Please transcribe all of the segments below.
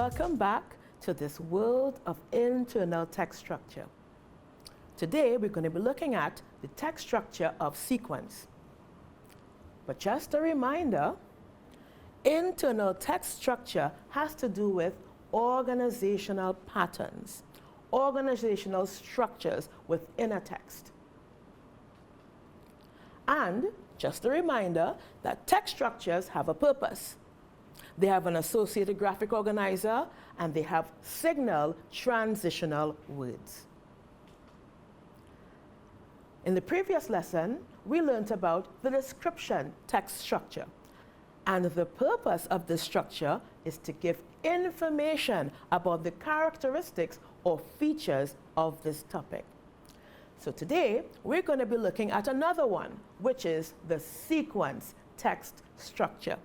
welcome back to this world of internal text structure. Today we're going to be looking at the text structure of sequence. But just a reminder, internal text structure has to do with organizational patterns, organizational structures within a text. And just a reminder that text structures have a purpose. They have an associated graphic organizer, and they have signal transitional words. In the previous lesson, we learned about the description text structure. And the purpose of this structure is to give information about the characteristics or features of this topic. So today, we're going to be looking at another one, which is the sequence text structure.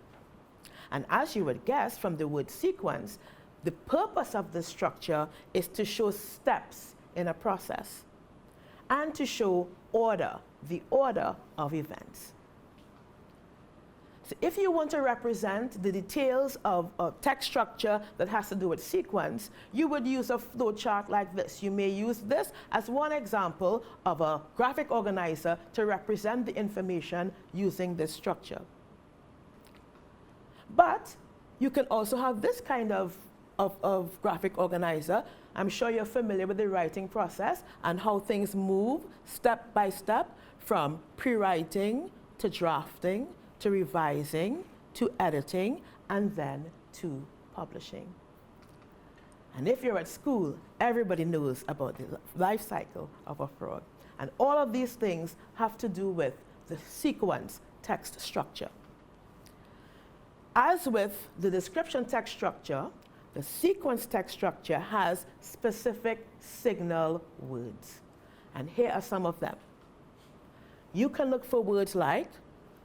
And as you would guess from the word sequence, the purpose of this structure is to show steps in a process and to show order, the order of events. So if you want to represent the details of a text structure that has to do with sequence, you would use a flow chart like this. You may use this as one example of a graphic organizer to represent the information using this structure. But you can also have this kind of graphic organizer. I'm sure you're familiar with the writing process and how things move step by step from pre-writing to drafting to revising to editing and then to publishing. And if you're at school, everybody knows about the life cycle of a frog. And all of these things have to do with the sequence text structure. As with the description text structure, the sequence text structure has specific signal words. And here are some of them. You can look for words like,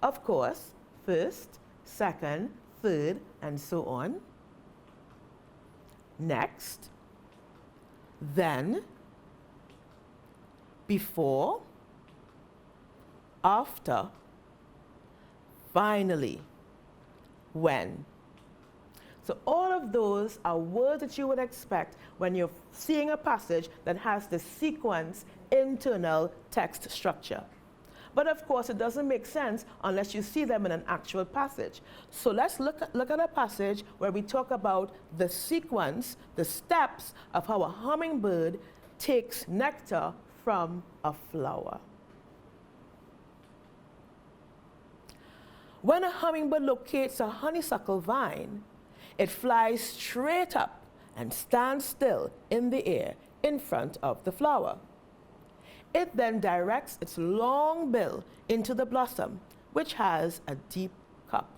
of course, first, second, third, and so on. Next, then, before, after, finally, when. So all of those are words that you would expect when you're seeing a passage that has the sequence internal text structure. But of course, it doesn't make sense unless you see them in an actual passage. So let's look at a passage where we talk about the sequence, the steps of how a hummingbird takes nectar from a flower. When a hummingbird locates a honeysuckle vine, it flies straight up and stands still in the air in front of the flower. It then directs its long bill into the blossom, which has a deep cup.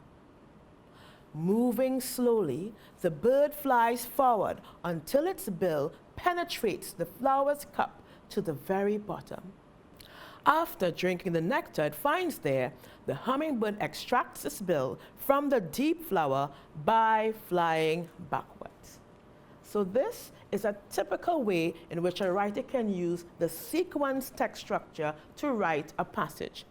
Moving slowly, the bird flies forward until its bill penetrates the flower's cup to the very bottom. After drinking the nectar it finds there, the hummingbird extracts its bill from the deep flower by flying backwards. So this is a typical way in which a writer can use the sequence text structure to write a passage.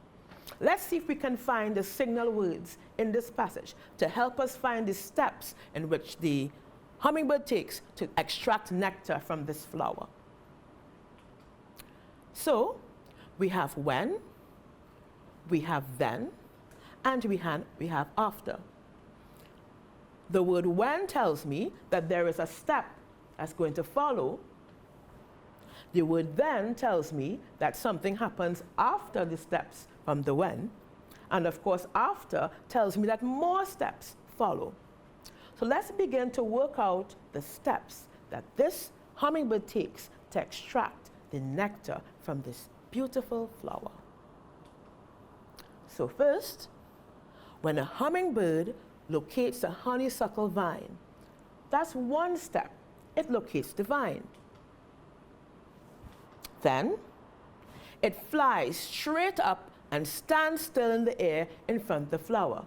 Let's see if we can find the signal words in this passage to help us find the steps in which the hummingbird takes to extract nectar from this flower. So, we have when, we have then, and we have after. The word when tells me that there is a step that's going to follow. The word then tells me that something happens after the steps from the when. And of course, after tells me that more steps follow. So let's begin to work out the steps that this hummingbird takes to extract the nectar from this beautiful flower. So first, when a hummingbird locates a honeysuckle vine, that's one step. It locates the vine. Then, it flies straight up and stands still in the air in front of the flower.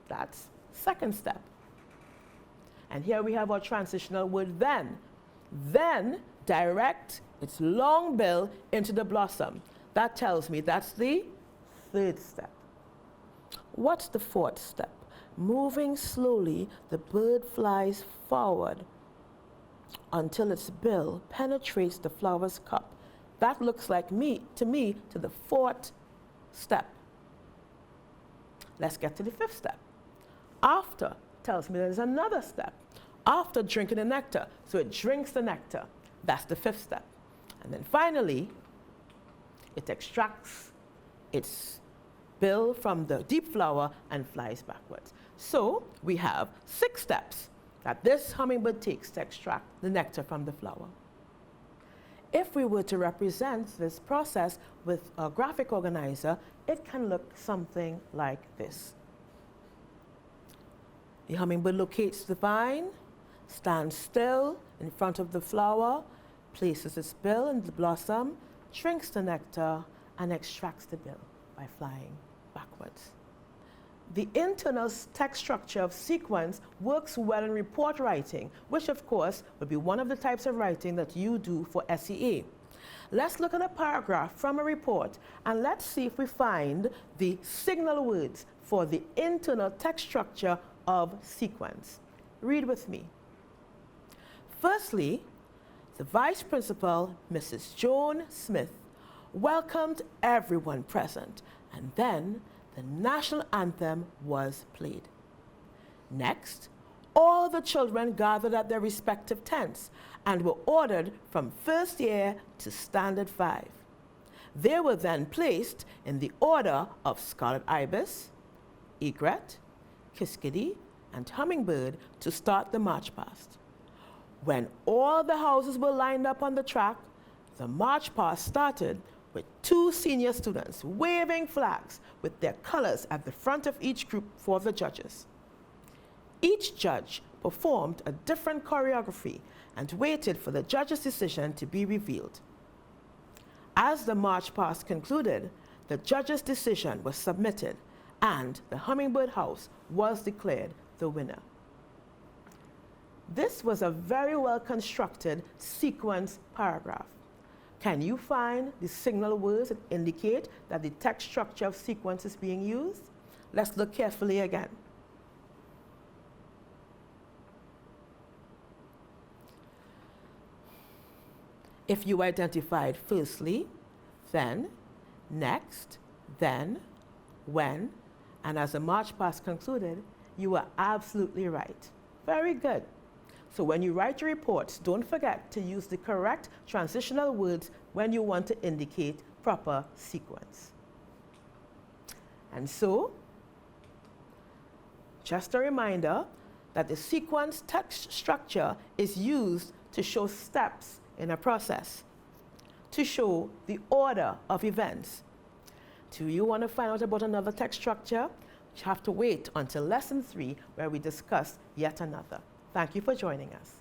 That's second step. And here we have our transitional word then. Then, direct its long bill into the blossom. That tells me that's the third step. What's the fourth step? Moving slowly, the bird flies forward until its bill penetrates the flower's cup. That looks like to the fourth step. Let's get to the fifth step. After tells me there's another step. After drinking the nectar, so it drinks the nectar. That's the fifth step. And then finally, it extracts its bill from the deep flower and flies backwards. So we have 6 steps that this hummingbird takes to extract the nectar from the flower. If we were to represent this process with a graphic organizer, it can look something like this. The hummingbird locates the vine, stands still in front of the flower, places its bill in the blossom, drinks the nectar, and extracts the bill by flying backwards. The internal text structure of sequence works well in report writing, which of course would be one of the types of writing that you do for SEA. Let's look at a paragraph from a report and let's see if we find the signal words for the internal text structure of sequence. Read with me. Firstly, the Vice Principal, Mrs. Joan Smith, welcomed everyone present, and then the national anthem was played. Next, all the children gathered at their respective tents and were ordered from first year to standard 5. They were then placed in the order of scarlet ibis, egret, kiskadee, and hummingbird to start the march past. When all the houses were lined up on the track, the march past started with 2 senior students waving flags with their colors at the front of each group for the judges. Each judge performed a different choreography and waited for the judge's decision to be revealed. As the march past concluded, the judge's decision was submitted and the Hummingbird House was declared the winner. This was a very well constructed sequence paragraph. Can you find the signal words that indicate that the text structure of sequence is being used? Let's look carefully again. If you identified firstly, then, next, then, when, and as the march past concluded, you were absolutely right. Very good. So when you write your reports, don't forget to use the correct transitional words when you want to indicate proper sequence. And so, just a reminder that the sequence text structure is used to show steps in a process, to show the order of events. Do you want to find out about another text structure? You have to wait until lesson 3 where we discuss yet another. Thank you for joining us.